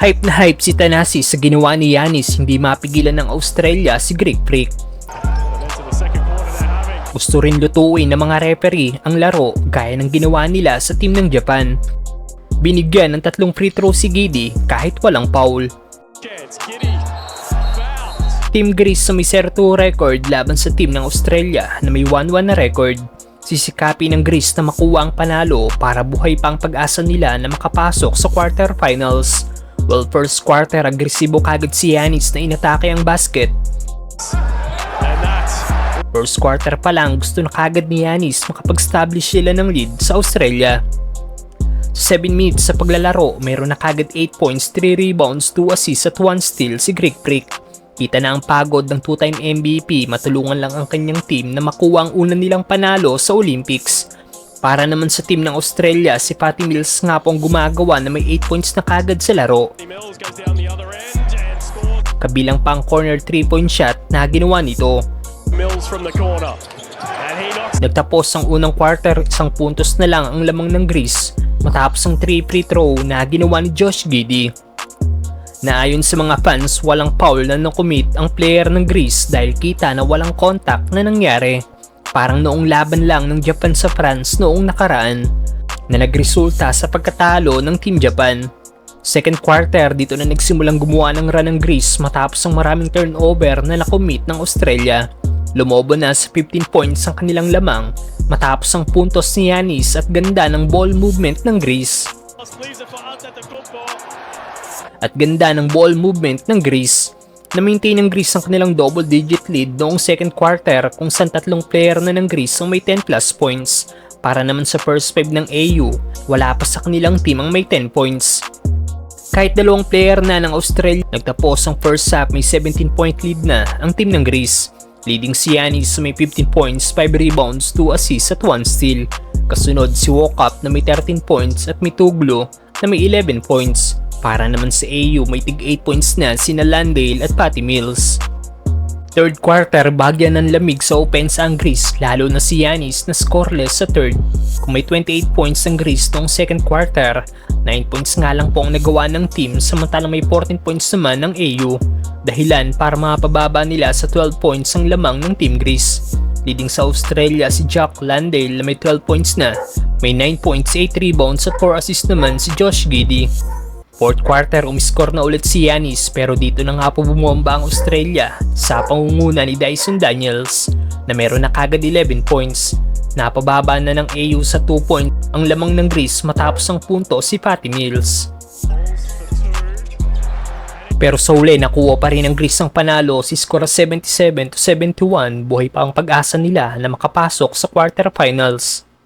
Hype na hype si Thanasis sa ginawa ni Giannis, hindi mapigilan ng Australia si Greek Freak. Gusto rin lutuin ng mga referee ang laro gaya ng ginawa nila sa team ng Japan. Binigyan ng 3 free throw si Giddey kahit walang foul. Team Greece sa may 0-2 record laban sa team ng Australia na may 1-1 na record. Sisikapin ng Greece na makuha ang panalo para buhay pa ang pag-asa nila na makapasok sa quarterfinals. Well, first quarter agresibo kagad si Giannis na inatake ang basket. First quarter pa lang gusto na kagad ni Giannis makapag-establish sila ng lead sa Australia. 7 minutes sa paglalaro, mayroon na kagad 8 points, 3 rebounds, 2 assists at 1 steal si Greek Freak. Kita na ang pagod ng 2-time MVP, matulungan lang ang kanyang team na makuha ang una nilang panalo sa Olympics. Para naman sa team ng Australia, si Patty Mills nga pong gumagawa na may 8 points na kagad sa laro. Kabilang pa ang corner 3-point shot na ginawa nito. Nagtapos ang unang quarter, 1 puntos na lang ang lamang ng Greece matapos ang 3 free throw na ginawa ni Josh Giddey. Na ayon sa mga fans, walang foul na nakomit ang player ng Greece dahil kita na walang contact na nangyari. Parang noong laban lang ng Japan sa France noong nakaraan na nagresulta sa pagkatalo ng Team Japan. Second quarter, dito na nagsimulang gumawa ng run ng Greece matapos ang maraming turnover na nakomit ng Australia. Lumobo na sa 15 points ang kanilang lamang matapos ang puntos ni Giannis at ganda ng ball movement ng Greece. Na-maintain ng Greece ang kanilang double-digit lead noong second quarter kung saan 3 player na ng Greece ang may 10 plus points. Para naman sa first 5 ng AU, wala pa sa kanilang team ang may 10 points. Kahit 2 player na ng Australia, nagtapos ang first half may 17-point lead na ang team ng Greece. Leading si Giannis sa may 15 points, 5 rebounds, 2 assists at 1 steal. Kasunod si Walkup na may 13 points at Mitoglu na may 11 points. Para naman sa AU, may tig 8 points na sina Landale at Patty Mills. Third quarter, bagyan ng lamig sa offense ang Greece, lalo na si Giannis na scoreless sa third. Kung may 28 points ang Greece noong second quarter, 9 points nga lang po ang nagawa ng team samantalang may 14 points naman ng AU. Dahilan para mapababa nila sa 12 points ang lamang ng Team Greece. Leading sa Australia si Jack Landale na may 12 points na, may 9 points, 8 rebounds at 4 assists naman si Josh Giddey. Fourth quarter, umiscore na ulit si Giannis pero dito na nga po bumomba ang Australia sa pangunguna ni Dyson Daniels na meron na kagad 11 points. Napababa na ng AU sa 2 points ang lamang ng Greece matapos ang punto si Patty Mills. Pero sa uli, nakuha pa rin ng Greece ang panalo, si score 77-71, buhay pa ang pag-asa nila na makapasok sa quarterfinals.